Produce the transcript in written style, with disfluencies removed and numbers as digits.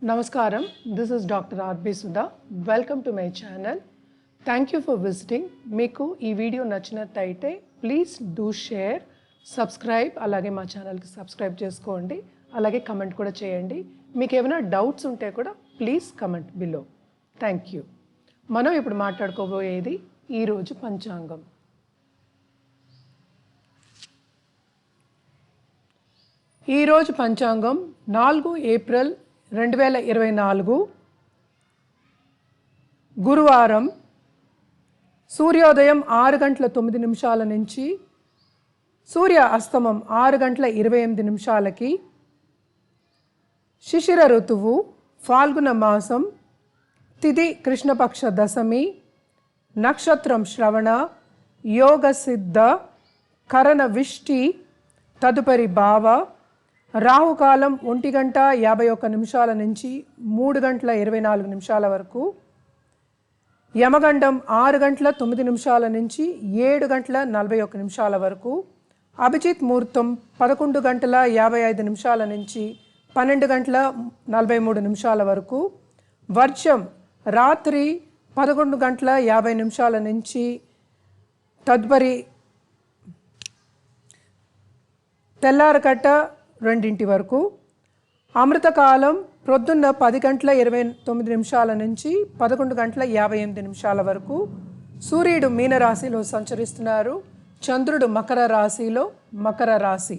Namaskaram, this is Dr. R.B. Sudha. Welcome to my channel. Thank you for visiting. మీకు ఈ video నచ్చినట్లయితే please do share, subscribe, అలాగే మా ఛానల్కి subscribe చేసుకోండి, అలాగే కమెంట్ కూడా చేయండి. మీకు ఏమైనా డౌట్స్ ఉంటే కూడా please comment below. Thank you. మనం ఇప్పుడు మాట్లాడుకోబోయేది ఈరోజు పంచాంగం. ఈరోజు పంచాంగం 4 ఏప్రిల్ 2024 గురువారం. సూర్యోదయం 6 గంటల 9 నిమిషాల నుంచి సూర్య అస్తమం 6 గంటల 28 నిమిషాలకి. శిశిర ఋతువు, ఫాల్గుణ మాసం, తిథి కృష్ణపక్ష దశమి, నక్షత్రం శ్రవణ, యోగ సిద్ధ, కరణ విష్టి, తదుపరి భావ. రాహుకాలం 1 గంట 51 నిమిషాల నుంచి 3 గంటల 24 నిమిషాల వరకు. యమగండం 6 గంటల 9 నిమిషాల నుంచి 7 గంటల 41 నిమిషాల వరకు. అభిజిత్ ముహూర్తం 11 గంటల 55 నిమిషాల నుంచి 12 గంటల 43 నిమిషాల వరకు. వర్షం రాత్రి 11 గంటల 50 నిమిషాల నుంచి తదుపరి తెల్లారకట్ట 2 వరకు. అమృతకాలం ప్రొద్దున్న 10 గంటల 29 నిమిషాల నుంచి 11 గంటల 58 నిమిషాల వరకు. సూర్యుడు మీనరాశిలో సంచరిస్తున్నారు, చంద్రుడు మకర రాశిలో. మకర రాశి